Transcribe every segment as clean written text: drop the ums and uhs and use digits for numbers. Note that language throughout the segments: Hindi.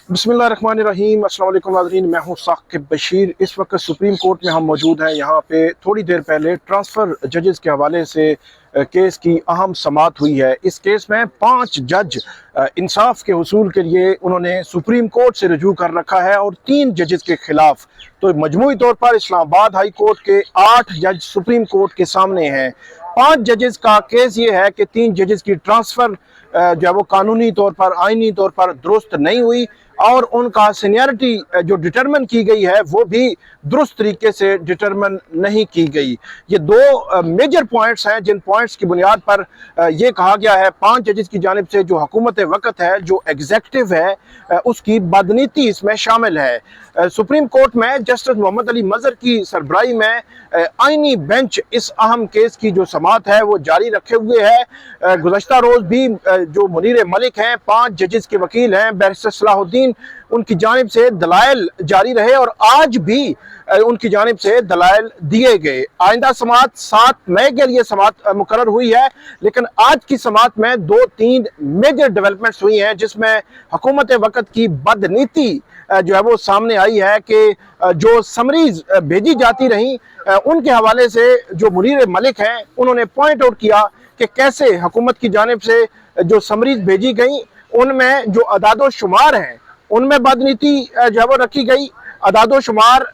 बिस्मिल्लाहिर्रहमानिर्रहीम। अस्सलाम वालेकुम नाज़रीन, मैं हूं साकिब बशीर। इस वक्त सुप्रीम कोर्ट में हम मौजूद हैं। यहाँ पे थोड़ी देर पहले ट्रांसफ़र जजेस के हवाले से केस की अहम समाअत हुई है। इस केस में 5 जज इंसाफ के हुसूल के लिए उन्होंने सुप्रीम कोर्ट से रजू कर रखा है और 3 जजेस के खिलाफ। तो मजमूई तौर पर इस्लामाबाद हाई कोर्ट के 8 जज सुप्रीम कोर्ट के सामने हैं। 5 जजेस का केस ये है कि 3 जजेस की ट्रांसफ़र जो है वो कानूनी तौर पर, आईनी तौर पर दुरुस्त नहीं हुई और उनका सीनियरिटी जो डिटरमिन की गई है वो भी दुरुस्त तरीके से डिटरमिन नहीं की गई। ये 2 मेजर पॉइंट्स हैं जिन पॉइंट्स की बुनियाद पर ये कहा गया है 5 जजेस की जानिब से जो हुकूमत वक्त है, जो एग्जेक्टिव है, उसकी बदनीति इसमें शामिल है। सुप्रीम कोर्ट में जस्टिस मोहम्मद अली मजहर की सरबराही में आईनी बेंच इस अहम केस की जो समाअत है वो जारी रखे हुए है। गुज़श्ता रोज़ भी जो मुनीर मलिक हैं, 5 जजेस के वकील हैं, बैरिस्टर सलाहुद्दीन, उनकी जानिब से दलाइल जारी रहे और आज भी उनकी जानिब से दलाइल दिए गए। आइंदा समाअत 7 मई के लिए समाअत मुकर्रर हुई है, लेकिन आज की समाअत में 2-3 मेजर डेवलपमेंट्स हुई हैं जिसमें हुकूमत वक्त की बदनीति जो है वो सामने आई है कि जो समरीज भेजी जाती रहीं उनके हवाले से जो मुनीर मलिक हैं उन्होंने पॉइंट आउट किया कि कैसे हुकूमत की जानिब से जो समरीज भेजी गई उनमें जो अदादो शुमार हैं उनमें बदनीति जो है वो रखी गई। अदादो शुमार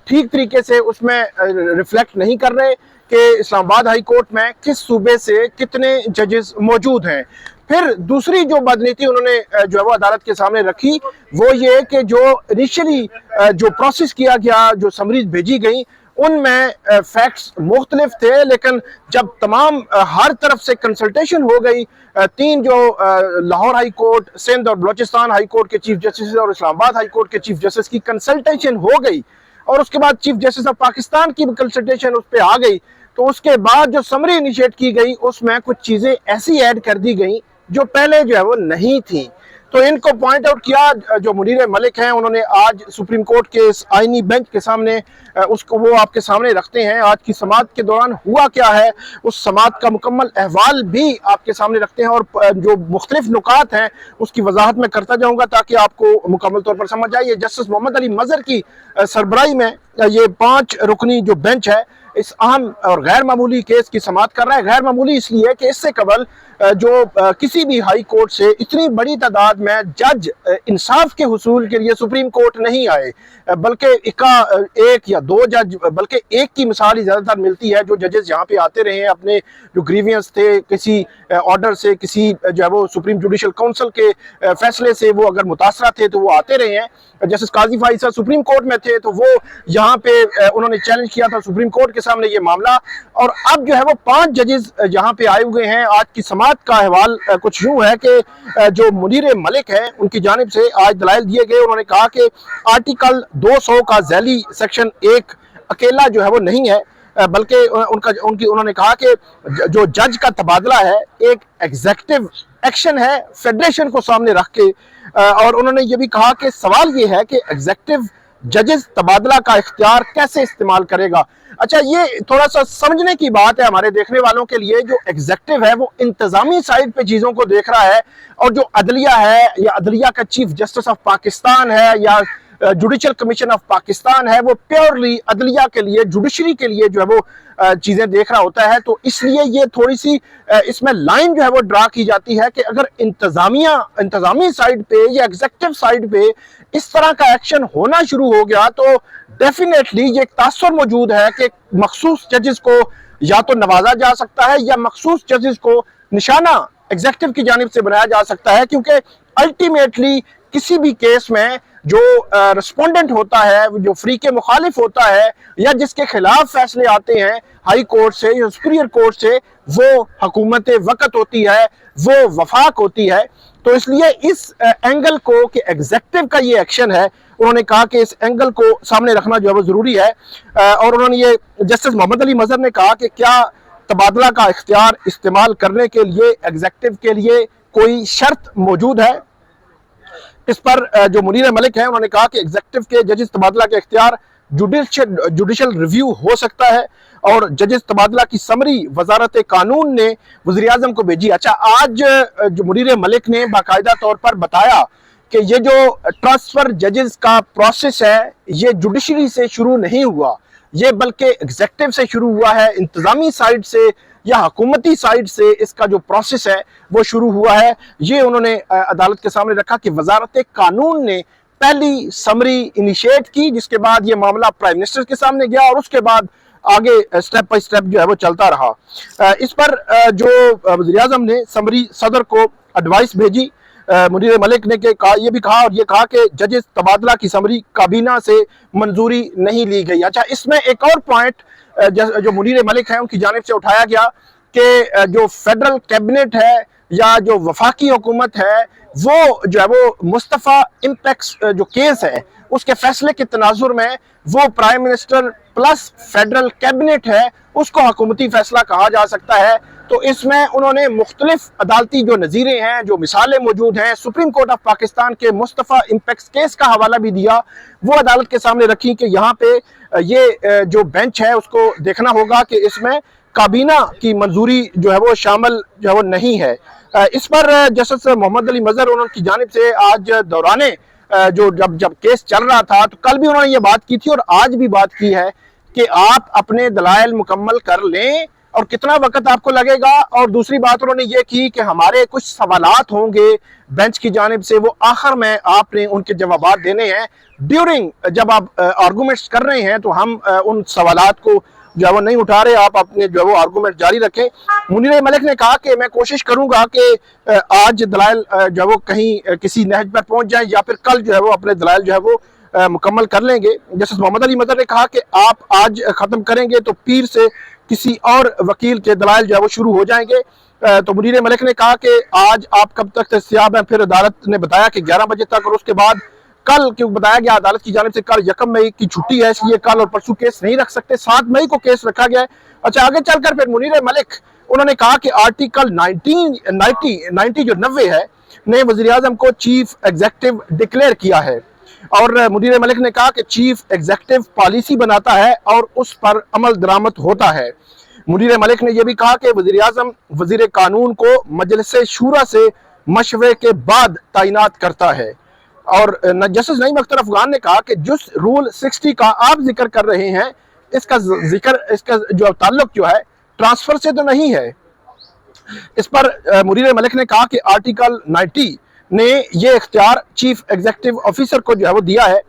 ठीक तरीके से उसमें रिफ्लेक्ट नहीं कर रहे कि इस्लामाबाद हाई कोर्ट में किस सूबे से कितने जजेस मौजूद हैं। फिर दूसरी जो बदनीति उन्होंने जो है वो अदालत के सामने रखी वो ये कि जो इनिशियली जो प्रोसेस किया गया, जो समरीज भेजी गई उनमें फैक्ट्स मुख्तलिफ थे, लेकिन जब तमाम हर तरफ से कंसल्टेशन हो गई, 3 जो लाहौर हाई कोर्ट, सिंध और बलोचिस्तान हाई कोर्ट के चीफ जस्टिस और इस्लामाबाद हाई कोर्ट के चीफ जस्टिस की कंसल्टेशन हो गई और उसके बाद चीफ जस्टिस ऑफ पाकिस्तान की कंसल्टेशन उस पर आ गई, तो उसके बाद जो समरी इनिशिएट की गई उसमें कुछ चीज़ें ऐसी ऐड कर दी गई जो पहले जो है वो नहीं थी। तो इनको पॉइंट आउट किया जो मुनीर मलिक हैं, उन्होंने आज सुप्रीम कोर्ट के इस आईनी बेंच के सामने उसको वो आपके सामने रखते हैं। आज की समाअत के दौरान हुआ क्या है उस समाअत का मुकम्मल अहवाल भी आपके सामने रखते हैं और जो मुख्तलिफ नुकात हैं उसकी वजाहत में करता जाऊंगा ताकि आपको मुकम्मल तौर पर समझ आए। ये जस्टिस मोहम्मद अली मजहर की सरबराही में ये 5 रुकनी जो बेंच है इस अहम और गैर मामूली केस की समाअत कर रहा है। गैर मामूली इसलिए कि इससे कबल जो किसी भी हाई कोर्ट से इतनी बड़ी तादाद में जज इंसाफ के हुसूल के लिए सुप्रीम कोर्ट नहीं आए, बल्कि 1 या 2 जज, बल्कि 1 की मिसाल ही ज़्यादातर मिलती है। जो जजेस यहाँ पे आते रहे हैं अपने जो ग्रीवियंस थे किसी ऑर्डर से, किसी जो है वो सुप्रीम जुडिशल काउंसिल के फैसले से वो अगर मुतासरा थे तो वो आते रहे हैं। जस्टिस काजी फाइसा सुप्रीम कोर्ट में थे तो वो यहाँ पे उन्होंने चैलेंज किया था सुप्रीम कोर्ट के सामने ये मामला, और अब जो है वो 5 जजेस यहाँ पे आए हुए हैं। आज की समाअत का अहवाल कुछ यूं है कि जो मुनीर मलिक है उनकी जानिब से आज दलाइल दिए गए। उन्होंने कहा कि आर्टिकल 200 का झैली सेक्शन 1 अकेला जो है वो नहीं है, बल्कि उन्होंने कहा कि जो जज का तबादला है एक एग्जेक्टिव एक्शन है फेडरेशन को सामने रख के, और उन्होंने ये भी कहा कि सवाल ये है कि एग्जेक्टिव जजेस तबादला का इख्तियार कैसे इस्तेमाल करेगा। अच्छा, ये थोड़ा सा समझने की बात है हमारे देखने वालों के लिए। जो एग्जेक्टिव है वो इंतजामी साइड पे चीज़ों को देख रहा है और जो अदलिया है या अदलिया का चीफ जस्टिस ऑफ पाकिस्तान है या जुडिशल कमीशन ऑफ पाकिस्तान है वो प्योरली अदलिया के लिए, जुडिशरी के लिए जो है वो चीज़ें देख रहा होता है। तो इसलिए ये थोड़ी सी इसमें लाइन जो है वो ड्रा की जाती है कि अगर इंतजामी साइड पे या एग्जेक्टिव साइड पे इस तरह का एक्शन होना शुरू हो गया तो डेफिनेटली ये एक तासुर मौजूद है कि मखसूस जजेस को या तो नवाजा जा सकता है या मखसूस जजेस को निशाना एग्जेक्टिव की जानिब से बनाया जा सकता है, क्योंकि अल्टीमेटली किसी भी केस में जो रिस्पोंडेंट होता है, जो फ्री के मुखालिफ होता है या जिसके खिलाफ फैसले आते हैं हाई कोर्ट से या सुप्रीरियर कोर्ट से, वो हुकूमत वक्त होती है, वो वफाक होती है। तो इसलिए इस एंगल को कि एग्जेक्टिव का ये एक्शन है, उन्होंने कहा कि इस एंगल को सामने रखना जो है वो ज़रूरी है। और उन्होंने ये जस्टिस मोहम्मद अली मजहर ने कहा कि क्या तबादला का इख्तियार इस्तेमाल करने के लिए एग्जेक्टिव के लिए कोई शर्त मौजूद है। इस पर जो मुनीर मलिक है उन्होंने कहा कि एग्जेक्टिव के जजेस तबादला के इख्तियार जुडिशल रिव्यू हो सकता है और जजेस तबादला की समरी वजारत कानून ने वज़ीर आज़म को भेजी। अच्छा, आज जो मुनीर मलिक ने बाकायदा तौर पर बताया कि ये जो ट्रांसफर जजेस का प्रोसेस है ये जुडिशरी से शुरू नहीं हुआ, ये बल्कि एग्जेक्टिव से शुरू हुआ है, इंतजामी साइड से या हुकूमती साइड से इसका जो प्रोसेस है वो शुरू हुआ है। ये उन्होंने अदालत के सामने रखा कि वजारत कानून ने पहली समरी इनिशिएट की, जिसके बाद ये मामला प्राइम मिनिस्टर के सामने गया और उसके बाद आगे स्टेप बाय स्टेप जो है वो चलता रहा। इस पर जो वज़ीर आज़म ने समरी सदर को एडवाइस भेजी, मुनीर मलिक ने ये भी कहा और ये कहा कि जजेस तबादला की समरी काबीना से मंजूरी नहीं ली गई। अच्छा, इसमें एक और पॉइंट जो मुनीर मलिक है उनकी जानिब से उठाया गया कि जो फेडरल कैबिनेट है या जो वफाकी हुकूमत है वो जो है वो मुस्तफ़ा इम्पैक्ट जो केस है उसके फैसले के तनाजुर में वो prime minister plus federal cabinet है उसको हुकूमती फैसला कहा जा सकता है। तो इसमें उन्होंने मुख्तलिफ अदालती जो नज़ीरें हैं, जो मिसालें मौजूद हैं, सुप्रीम कोर्ट ऑफ पाकिस्तान के मुस्तफ़ा इम्पैक्ट केस का हवाला भी दिया, वो अदालत के सामने रखी कि यहाँ पे ये जो बेंच है उसको देखना होगा कि इसमें काबीना की मंजूरी जो है वो शामिल जो है वो नहीं है। इस पर जस्टिस मोहम्मद अली मजहर उनकी जानिब से आज दौराने जो जब केस चल रहा था तो कल भी उन्होंने ये बात की थी और आज भी बात की है कि आप अपने दलाइल मुकम्मल कर लें और कितना वक्त आपको लगेगा। और दूसरी बात उन्होंने ये की कि हमारे कुछ सवालात होंगे बेंच की जानिब से, वो आखिर में आपने उनके जवाबात देने हैं। ड्यूरिंग जब आप आर्गूमेंट्स कर रहे हैं तो हम उन सवालात को जो है वो नहीं उठा रहे, आप अपने जो है वो आर्गूमेंट जारी रखें। मुनीर मलिक ने कहा कि मैं कोशिश करूंगा कि आज दलाइल जो है वो कहीं किसी नहज पर पहुंच जाए या फिर कल जो है वो अपने दलाइल जो है वो मुकम्मल कर लेंगे। जस्टिस मोहम्मद अली मजहर ने कहा कि आप आज ख़त्म करेंगे तो पीर से किसी और वकील के दलाइल जो है वो शुरू हो जाएंगे। तो मुनीर मलिक ने कहा कि आज आप कब तक दस्तयाब हैं, फिर अदालत ने बताया कि 11 बजे तक, और उसके बाद कल क्यों बताया गया अदालत की जानिब से कल 1 मई की छुट्टी है इसलिए कल और परसों केस नहीं रख सकते, 7 मई को केस रखा गया है। अच्छा, आगे चलकर फिर मुनीर मलिक उन्होंने कहा कि आर्टिकल 90 जो 90 है ने वज़ीर आज़म को चीफ एग्जेक्टिव डिक्लेयर किया है और मुनीर मलिक ने कहा कि चीफ एग्जेक्टिव पॉलिसी बनाता है और उस पर अमल दरामद होता है। मुनीर मलिक ने यह भी कहा कि वज़ीर आज़म वज़ीर कानून को मजलिस शूरा से मशवरे के बाद तैनात करता है। और जस्टिस नईम अख्तर अफगान ने कहा कि जिस रूल 60 का आप जिक्र कर रहे हैं इसका जो ताल्लुक जो है ट्रांसफर से तो नहीं है। इस पर मुनीर मलिक ने कहा कि आर्टिकल 90 ने ये इख्तियार चीफ एग्जेक्टिव ऑफिसर को जो है वो दिया है।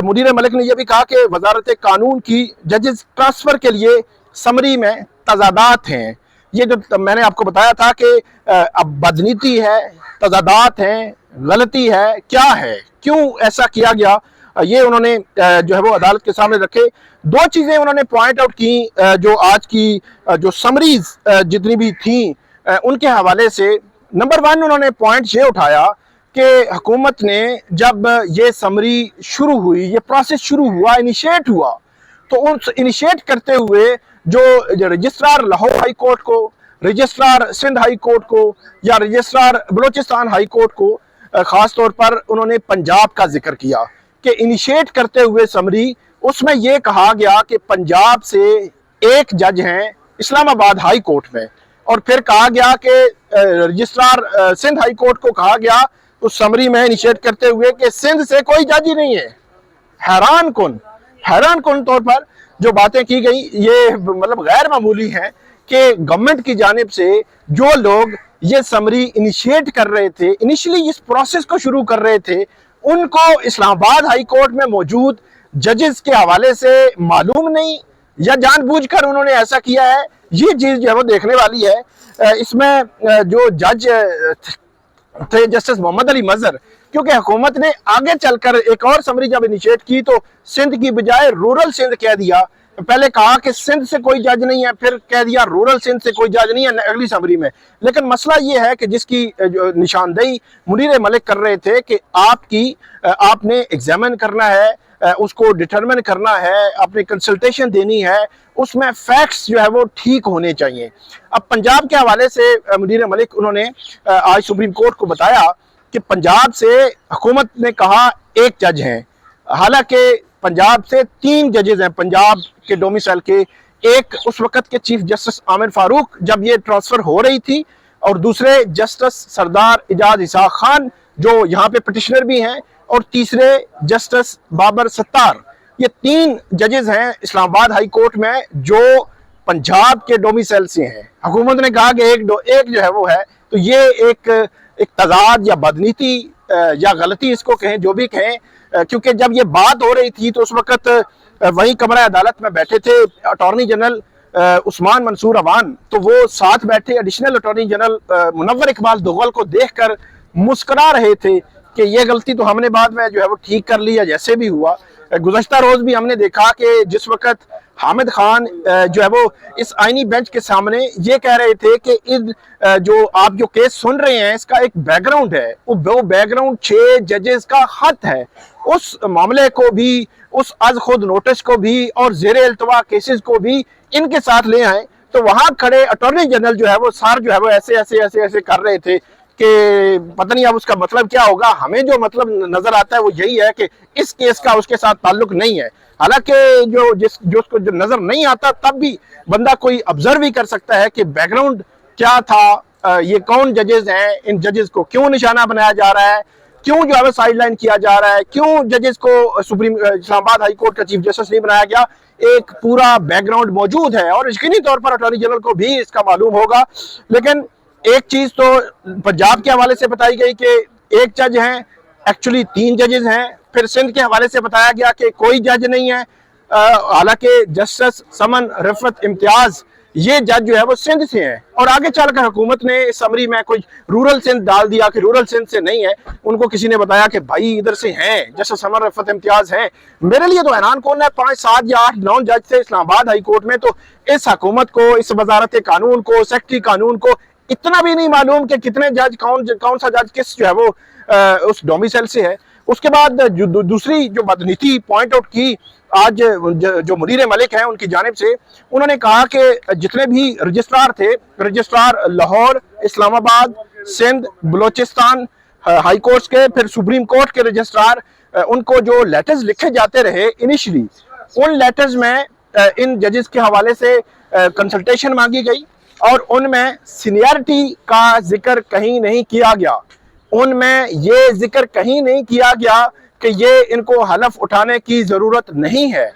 मुनीर मलिक ने यह भी कहा कि वजारत कानून की जजेस ट्रांसफर के लिए समरी में तजादात हैं। ये जो मैंने आपको बताया था कि अब बदनीति है, तजादात हैं, गलती है, क्या है, क्यों ऐसा किया गया, ये उन्होंने जो है वो अदालत के सामने रखे। 2 चीज़ें उन्होंने पॉइंट आउट की जो आज की जो समरीज जितनी भी थी उनके हवाले से। नंबर 1 उन्होंने पॉइंट ये उठाया कि हुकूमत ने जब ये समरी शुरू हुई, ये प्रोसेस शुरू हुआ, इनिशिएट हुआ, तो उस इनिशिएट करते हुए जो रजिस्ट्रार लाहौर हाई कोर्ट को, रजिस्ट्रार सिंध हाई कोर्ट को या रजिस्ट्रार बलोचिस्तान हाई कोर्ट को ख़ास तौर पर उन्होंने पंजाब का जिक्र किया कि इनिशिएट करते हुए समरी उसमें यह कहा गया कि पंजाब से एक जज हैं इस्लामाबाद हाई कोर्ट में, और फिर कहा गया कि रजिस्ट्रार सिंध हाई कोर्ट को कहा गया उस समरी में इनिशिएट करते हुए कि सिंध से कोई जज ही नहीं है। हैरान कुन तौर पर जो बातें की गई ये मतलब गैर मामूली हैं कि गवर्नमेंट की जानिब से जो लोग ये समरी इनिशिएट कर रहे थे, इनिशियली इस प्रोसेस को शुरू कर रहे थे, उनको इस्लामाबाद हाई कोर्ट में मौजूद जजेस के हवाले से मालूम नहीं या जानबूझकर उन्होंने ऐसा किया है, ये चीज जो है वो देखने वाली है। इसमें जो जज थे जस्टिस मोहम्मद अली मजहर, क्योंकि हुकूमत ने आगे चलकर एक और समरी जब इनिशिएट की तो सिंध की बजाय रूरल सिंध कह दिया। पहले कहा कि सिंध से कोई जज नहीं है, फिर कह दिया रूरल सिंध से कोई जज नहीं है अगली समरी में। लेकिन मसला ये है कि जिसकी जो निशानदेही मुनीर मलिक कर रहे थे कि आपने एग्जामिन करना है, उसको डिटरमिन करना है, अपनी कंसल्टेशन देनी है, उसमें फैक्ट्स जो है वो ठीक होने चाहिए। अब पंजाब के हवाले से मुनीर मलिक उन्होंने आज सुप्रीम कोर्ट को बताया कि पंजाब से हुकूमत ने कहा एक जज हैं, हालांकि पंजाब से 3 जजेस हैं पंजाब के डोमिसाइल के। एक उस वक्त के चीफ जस्टिस आमिर फारूक जब ये ट्रांसफर हो रही थी, और दूसरे जस्टिस सरदार इजाज इसाक खान जो यहाँ पे पिटिशनर भी हैं, और तीसरे जस्टिस बाबर सत्तार। ये 3 जजेस हैं इस्लामाबाद हाई कोर्ट में जो पंजाब के डोमिसाइल से हैं। हुकूमत ने कहा कि एक जो है वो है, तो ये एक तजाद या बदनीति या गलती इसको कहें, जो भी कहें, क्योंकि जब ये बात हो रही थी तो उस वक्त वही कमरा अदालत में बैठे थे अटॉर्नी जनरल उस्मान मंसूर अवान, तो वो साथ बैठे additional attorney general Munawar Iqbal Dugal को देखकर मुस्कुरा रहे थे कि ये गलती तो हमने बाद में जो है वो ठीक कर ली, या जैसे भी हुआ। गुज़श्ता रोज भी हमने देखा कि जिस वक्त हामिद खान जो है वो इस आईनी बेंच के सामने ये कह रहे थे कि जो आप जो केस सुन रहे हैं इसका एक बैकग्राउंड है, वो बैकग्राउंड 6 जजेस का खत है, उस मामले को भी, उस आज खुद नोटिस को भी और जेर इल्तवा केसेस को भी इनके साथ ले आए, तो वहां खड़े अटॉर्नी जनरल जो है वो सार जो है वो ऐसे ऐसे ऐसे ऐसे कर रहे थे कि पता नहीं अब उसका मतलब क्या होगा। हमें जो मतलब नजर आता है वो यही है कि इस केस का उसके साथ ताल्लुक नहीं है। हालांकि जो उसको जो नजर नहीं आता तब भी बंदा कोई ऑब्जर्व ही कर सकता है कि बैकग्राउंड क्या था, ये कौन जजेस हैं, इन जजेस को क्यों निशाना बनाया जा रहा है, क्यों जो है साइडलाइन किया जा रहा है, क्यों जजेस को सुप्रीम इस्लामाबाद हाई कोर्ट का चीफ जस्टिस नहीं बनाया गया। एक पूरा बैकग्राउंड मौजूद है और यकीनी तौर पर अटॉर्नी जनरल को भी इसका मालूम होगा। लेकिन एक चीज तो पंजाब के हवाले से बताई गई कि एक जज हैं, एक्चुअली 3 जजेस हैं। फिर सिंध के हवाले से बताया गया कि कोई जज नहीं है, हालांकि जस्टिस समन रिफत इम्तियाज ये जज जो है वो सिंध से हैं, और आगे चलकर हुकूमत ने इस समरी में कुछ रूरल सिंध डाल दिया कि रूरल सिंध से नहीं है। उनको किसी ने बताया कि भाई इधर से हैं, जस्टिस समन रिफत इम्तियाज हैं। मेरे लिए तो हैरान कौन है, 5, 7 या 8, 9 जज थे इस्लामाबाद हाई कोर्ट में, तो इस हुकूमत को, इस वजारत कानून को, सेक्रेटरी कानून को इतना भी नहीं मालूम कि कितने जज, कौन सा जज किस जो है वो उस डोमिसाइल से है। उसके बाद दूसरी जो बदनीति पॉइंट आउट की आज जो मुनीर मलिक हैं उनकी जानिब से, उन्होंने कहा कि जितने भी रजिस्ट्रार थे, registrar Lahore, Islamabad, Sindh, Balochistan high courts के, फिर सुप्रीम कोर्ट के रजिस्ट्रार, उनको जो लेटर्स लिखे जाते रहे इनिशियली, उन लेटर्स में इन जजेस के हवाले से कंसल्टेशन मांगी गई और उनमें सीनियरिटी का जिक्र कहीं नहीं किया गया। उनमें ये जिक्र कहीं नहीं किया गया कि ये इनको हलफ उठाने की जरूरत नहीं है।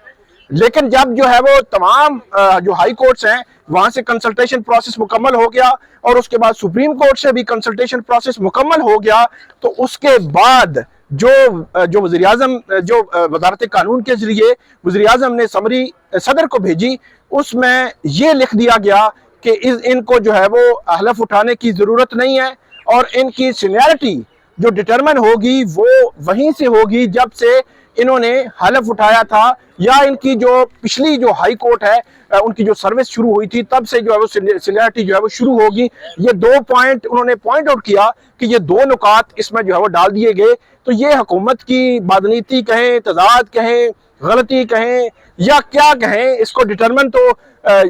लेकिन जब जो है वो तमाम जो हाई कोर्ट्स हैं वहां से कंसल्टेशन प्रोसेस मुकम्मल हो गया और उसके बाद सुप्रीम कोर्ट से भी कंसल्टेशन प्रोसेस मुकम्मल हो गया, तो उसके बाद जो वज़ीर आज़म, जो वज़ारत कानून के जरिए वज़ीर आज़म ने समरी सदर को भेजी, उसमें ये लिख दिया गया कि इनको जो है वो हलफ उठाने की जरूरत नहीं है और इनकी सीनियरिटी जो डिटरमिन होगी वो वहीं से होगी जब से इन्होंने हलफ उठाया था, या इनकी जो पिछली जो हाई कोर्ट है उनकी जो सर्विस शुरू हुई थी तब से जो है वो सीनियरिटी जो है वो शुरू होगी। ये 2 पॉइंट उन्होंने पॉइंट आउट किया कि ये 2 नुकात इसमें जो है वो डाल दिए गए। तो ये हुकूमत की बदनीति कहें, तजाद कहें, गलती कहें या क्या कहें, इसको डिटरमिन तो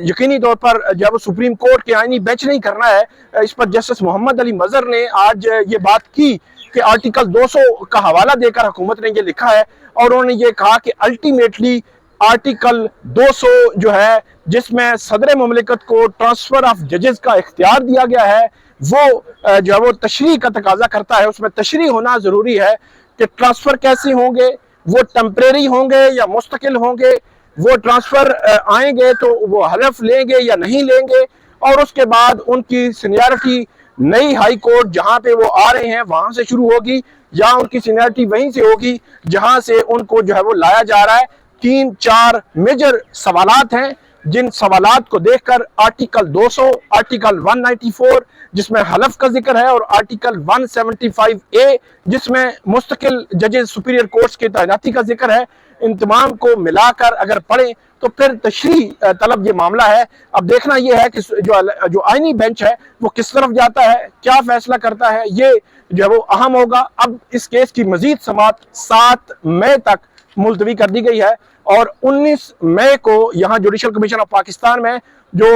यकीनी तौर पर जब सुप्रीम कोर्ट के आईनी बेंच नहीं करना है। इस पर जस्टिस मोहम्मद अली मजहर ने आज ये बात की कि आर्टिकल 200 का हवाला देकर हुकूमत ने ये लिखा है और उन्होंने ये कहा कि अल्टीमेटली आर्टिकल 200 जो है, जिसमें सदर मुमलिकत को ट्रांसफर ऑफ जजेस का इख्तियार दिया गया है, वो जो है वो तशरीह का तकाजा करता है। उसमें तशरीह होना जरूरी है कि ट्रांसफर कैसे होंगे, वो टेम्परेरी होंगे या मुस्तकिल होंगे, वो ट्रांसफर आएंगे तो वो हलफ लेंगे या नहीं लेंगे, और उसके बाद उनकी सीनियरिटी नई हाई कोर्ट जहां पे वो आ रहे हैं वहां से शुरू होगी या उनकी सीनियरिटी वहीं से होगी जहां से उनको जो है वो लाया जा रहा है। 3-4 मेजर सवालात हैं जिन सवालात को देखकर आर्टिकल 200, आर्टिकल 194 जिसमें हलफ का जिक्र है और आर्टिकल 175A जिसमें मुस्तकिल जजेस सुपीरियर कोर्ट्स की तैनाती का जिक्र है, इन तमाम को मिलाकर अगर पढ़ें तो फिर तशरीह तलब ये मामला है। अब देखना यह है कि जो आईनी बेंच है वो किस तरफ जाता है, क्या फैसला करता है, ये जो है वो अहम होगा। अब इस केस की मजीद समाअत 7 मई तक मुलतवी कर दी गई है और 19 मई को यहाँ जुडिशल कमीशन ऑफ पाकिस्तान में जो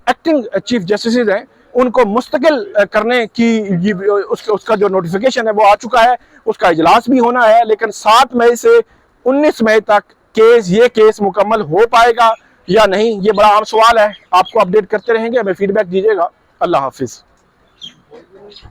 एक्टिंग चीफ जस्टिस हैं उनको मुस्तकिल करने की उसका जो नोटिफिकेशन है वो आ चुका है, उसका इजलास भी होना है। लेकिन 7 मई से 19 मई तक ये केस मुकम्मल हो पाएगा या नहीं, ये बड़ा आम सवाल है। आपको अपडेट करते रहेंगे, हमें फीडबैक दीजिएगा। अल्लाह हाफिज।